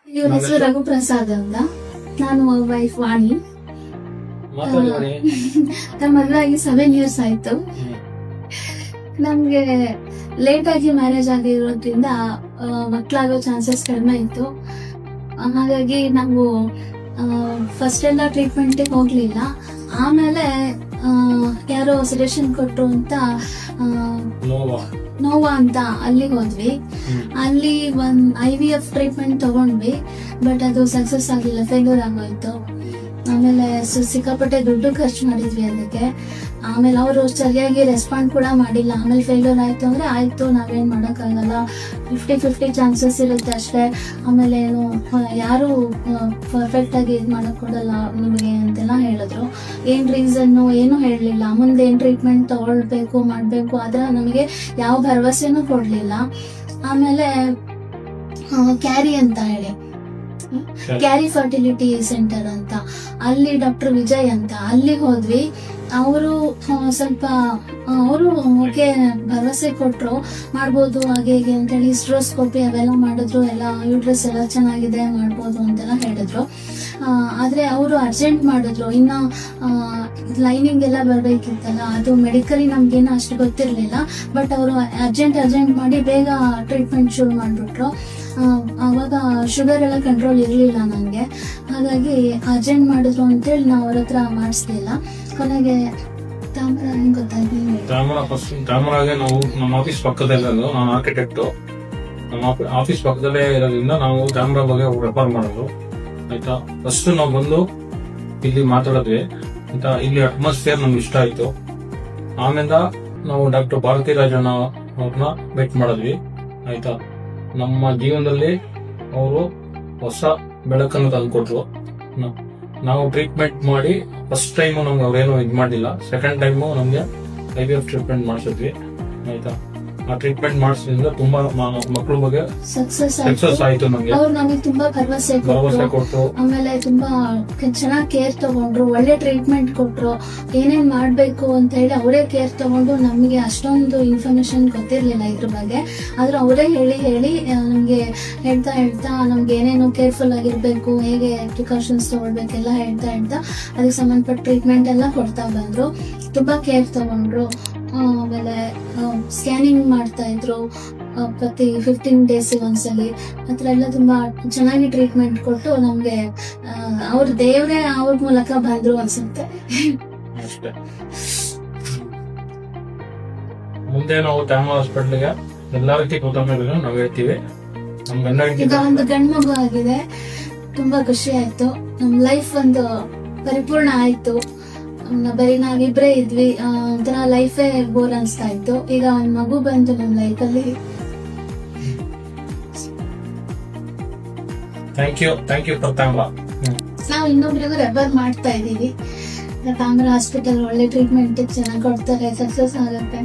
ಇವ್ರ ಹೆಸರು ರಘುಪ್ರಸಾದ್ ಅಂತ. ನಾನು ವೈಫ್ ವಾಣಿ. ನಮ್ಮ ಮದುವೆ ಆಗಿ 7 years ಆಯ್ತು. ನಮ್ಗೆ ಲೇಟ್ ಆಗಿ ಮ್ಯಾರೇಜ್ ಆಗಿರೋದ್ರಿಂದ ಮಕ್ಕಳಾಗೋ ಚಾನ್ಸಸ್ ಕಡಿಮೆ ಇತ್ತು. ಹಾಗಾಗಿ ನಾವು ಫಸ್ಟ್ ಎಲ್ಲ ಟ್ರೀಟ್ಮೆಂಟ್ ಹೋಗ್ಲಿಲ್ಲ. ಆಮೇಲೆ ಯಾರೋ ಸಜೆಷನ್ ಕೊಟ್ರು ಅಂತ ನೋವಾ ಅಂತ ಅಲ್ಲಿಗೆ ಹೋದ್ವಿ. ಅಲ್ಲಿ ಒಂದ್ IVF ಟ್ರೀಟ್ಮೆಂಟ್ ತಗೊಂಡ್ವಿ. ಬಟ್ ಅದು ಸಕ್ಸಸ್ ಆಗಿಲ್ಲ, ಫೇಲ್ಯೂರ್ ಆಗೋಯ್ತು. ಆಮೇಲೆ ಸಿಕ್ಕಾಪಟ್ಟೆ ದುಡ್ಡು ಖರ್ಚು ಮಾಡಿದ್ವಿ ಅದಕ್ಕೆ. ಆಮೇಲೆ ಅವರು ಸರಿಯಾಗಿ ರೆಸ್ಪಾಂಡ್ ಕೂಡ ಮಾಡಿಲ್ಲ. ಆಮೇಲೆ ಫೇಲ್ಯೂರ್ ಆಯ್ತು ಅಂದ್ರೆ ಆಯ್ತು, ನಾವೇನ್ ಮಾಡಕ್ಕಾಗಲ್ಲ, 50-50 ಚಾನ್ಸಸ್ ಇರುತ್ತೆ ಅಷ್ಟೇ. ಆಮೇಲೆ ಏನು ಯಾರು ಪರ್ಫೆಕ್ಟ್ ಆಗಿ ಇದು ಮಾಡಕ್ ಕೊಡಲ್ಲ ನಿಮಗೆ ಅಂತೆಲ್ಲ ಹೇಳಿದ್ರು. ಏನ್ ರೀಸನ್ ಏನು ಹೇಳಲಿಲ್ಲ. ಮುಂದೆ ಏನ್ ಟ್ರೀಟ್ಮೆಂಟ್ ತಗೊಳ್ಬೇಕು ಮಾಡ್ಬೇಕು ಆದ್ರೆ ನಮಗೆ ಯಾವ ಭರವಸೆನೂ ಕೊಡ್ಲಿಲ್ಲ. ಆಮೇಲೆ ಕ್ಯಾರಿ ಅಂತ ಹೇಳಿ ಕ್ಯಾರಿ ಫರ್ಟಿಲಿಟಿ ಸೆಂಟರ್ ಅಂತ, ಅಲ್ಲಿ ಡಾಕ್ಟರ್ ವಿಜಯ್ ಅಂತ, ಅಲ್ಲಿಗೆ ಹೋದ್ವಿ. ಅವರು ಸ್ವಲ್ಪ ಅವರು ಓಕೆ ಭರವಸೆ ಕೊಟ್ರು, ಮಾಡ್ಬೋದು ಹಾಗೆ ಹೀಗೆ ಅಂತೇಳಿ. ಹಿಸ್ಟ್ರೋಸ್ಕೋಪಿ ಅವೆಲ್ಲ ಮಾಡಿದ್ರು, ಎಲ್ಲ ಯೂಟ್ರಸ್ ಎಲ್ಲ ಚೆನ್ನಾಗಿದೆ ಮಾಡ್ಬೋದು ಅಂತೆಲ್ಲ ಹೇಳಿದ್ರು. ಆದ್ರೆ ಅವರು ಅರ್ಜೆಂಟ್ ಮಾಡಿದ್ರು. ಇನ್ನ ಲೈನಿಂಗ್ ಎಲ್ಲ ಬರ್ಬೇಕಿತ್ತಲ್ಲ, ಅದು ಮೆಡಿಕಲಿ ನಮ್ಗೇನು ಅಷ್ಟು ಗೊತ್ತಿರ್ಲಿಲ್ಲ. ಬಟ್ ಅವರು ಅರ್ಜೆಂಟ್ ಮಾಡಿ ಬೇಗ ಟ್ರೀಟ್ಮೆಂಟ್ ಶುರು ಮಾಡ್ಬಿಟ್ರು. ಅವಾಗ ಶುಗರ್ ಎಲ್ಲ ಕಂಟ್ರೋಲ್ ಇರಲಿಲ್ಲ ನನಗೆ. ಹಾಗಾಗಿ ಅರ್ಜೆಂಟ್ ಮಾಡಿದ್ರು ಅಂತೇಳಿ ನಾವು ಅವ್ರ ಹತ್ರ ಮಾಡಿಸ್ಲಿಲ್ಲ. ಕೊನೆಗೆ ತಾಮ್ರ ಹೆಂಗ್ ಗೊತ್ತಾಗಿ ತಾಮ್ರಾಗೆ ನಾವು ನಮ್ಮ ಆಫೀಸ್ ಪಕ್ಕದಲ್ಲೇ, ನಾನು ಆರ್ಕಿಟೆಕ್ಟ್, ನಮ್ಮ ಆಫೀಸ್ ಪಕ್ಕದಲ್ಲೇ ಇರೋದ್ರಿಂದ ನಾವು ತಾಮ್ರ ಬಗ್ಗೆ ರೆಫರ್ ಮಾಡೋದು ಆಯ್ತಾ. ಫಸ್ಟ್ ನಾವು ಬಂದು ಇಲ್ಲಿ ಮಾತಾಡಿದ್ವಿ ಆಯ್ತಾ. ಇಲ್ಲಿ ಅಟ್ಮಾಸ್ಫಿಯರ್ ನಮ್ಗೆ ಇಷ್ಟ ಆಯ್ತು. ಆಮೇಲೆ ನಾವು ಡಾಕ್ಟರ್ ಭಾರತಿ ರಾಜಣ್ಣ ಅವ್ರನ್ನ ಭೇಟಿ ಮಾಡಿದ್ವಿ ಆಯ್ತಾ. ನಮ್ಮ ಜೀವನದಲ್ಲಿ ಅವರು ಹೊಸ ಬೆಳಕನ್ನು ತಂದುಕೊಟ್ರು. ನಾವು ಟ್ರೀಟ್ಮೆಂಟ್ ಮಾಡಿ ಫಸ್ಟ್ ಟೈಮು ನಮ್ಗೆ ಅವ್ರೇನು ಇದು ಮಾಡಿಲ್ಲ. ಸೆಕೆಂಡ್ ಟೈಮು ನಮ್ಗೆ IVF ಟ್ರೀಟ್ಮೆಂಟ್ ಮಾಡಿಸಿದ್ವಿ ಆಯ್ತಾ. ಆ ಟ್ರೀಟ್ಮೆಂಟ್ ಮಾಡಿಸಿದ್ರೆ ತುಂಬಾ ಮಕ್ಕಳ ಬಗ್ಗೆ ಸಕ್ಸಸ್ ಆಯ್ತು. ನಮ್ಗೆ ಅವ್ರು ನಮಗೆ ತುಂಬಾ ಭರವಸೆ ಕೊಟ್ರು. ಆಮೇಲೆ ತುಂಬಾ ಚೆನ್ನಾಗಿ ಕೇರ್ ತಗೊಂಡ್ರು, ಒಳ್ಳೆ ಟ್ರೀಟ್ಮೆಂಟ್ ಕೊಟ್ರು. ಏನೇನ್ ಮಾಡ್ಬೇಕು ಅಂತ ಹೇಳಿ ಅವರೇ ಕೇರ್ ತಗೊಂಡು, ನಮ್ಗೆ ಅಷ್ಟೊಂದು ಇನ್ಫಾರ್ಮೇಶನ್ ಗೊತ್ತಿರ್ಲಿಲ್ಲ ಇದ್ರ ಬಗ್ಗೆ. ಆದ್ರೆ ಅವರೇ ಹೇಳಿ ನಮ್ಗೆ ಹೇಳ್ತಾ ನಮ್ಗೆ ಏನೇನು ಕೇರ್ಫುಲ್ ಆಗಿರ್ಬೇಕು, ಹೇಗೆ ಪ್ರಿಕಾಷನ್ಸ್ ತಗೊಳ್ಬೇಕೆಲ್ಲ ಹೇಳ್ತಾ ಅದಕ್ಕೆ ಸಂಬಂಧಪಟ್ಟ ಟ್ರೀಟ್ಮೆಂಟ್ ಎಲ್ಲ ಕೊಡ್ತಾ ಬಂದ್ರು. ತುಂಬಾ ಕೇರ್ ತಗೊಂಡ್ರು. ಆಮೇಲೆ ಸ್ಕ್ಯಾನಿಂಗ್ ಮಾಡ್ತಾ ಇದ್ರು ಪ್ರತಿ 15 days ಒಂದ್ಸಲಿ. ಹತ್ರ ಎಲ್ಲ ತುಂಬಾ ಚೆನ್ನಾಗಿ ಟ್ರೀಟ್ಮೆಂಟ್ ಕೊಟ್ಟು ನಮ್ಗೆ ಅವ್ರ ದೇವ್ರೆ ಅವ್ರ ಮೂಲಕ ಬಂದ್ರು ಅನ್ಸುತ್ತೆ. ಮುಂದೆ ನಾವು ತಾಮ್ರ ಹಾಸ್ಪಿಟಲ್ಗೆ ಎಲ್ಲಾ ರೀತಿ ಕೂತಂದ್ರೆ ನಾವು ಹೇಳ್ತೀವಿ. ಈಗ ಒಂದು ಗಂಡು ಮಗು ಆಗಿದೆ, ತುಂಬಾ ಖುಷಿ ಆಯ್ತು. ನಮ್ ಲೈಫ್ ಒಂದು ಪರಿಪೂರ್ಣ ಆಯ್ತು. ಬರೀ ನಾವಿಬ್ರೇ ಇದ್ವಿ, ಒಂಥರ ಲೈಫೇ ಬೋರ್ ಅನ್ಸ್ತಾ ಇತ್ತು. ಈಗ ಒಂದ್ ಮಗು ಬಂತು ನಮ್ ಲೈಫಲ್ಲಿ. ಥ್ಯಾಂಕ್ ಯು ಫಾರ್ ತಾಮ್ರ. ನಾವು ಇನ್ನೊಬ್ರಿಗೂ ರೆಫರ್ ಮಾಡ್ತಾ ಇದೀವಿ. ತಾಮ್ರ ಹಾಸ್ಪಿಟಲ್ ಒಳ್ಳೆ ಟ್ರೀಟ್ಮೆಂಟ್ ಚೆನ್ನಾಗಿ ಕೊಡ್ತಾರೆ, ಸಕ್ಸಸ್ ಆಗುತ್ತೆ.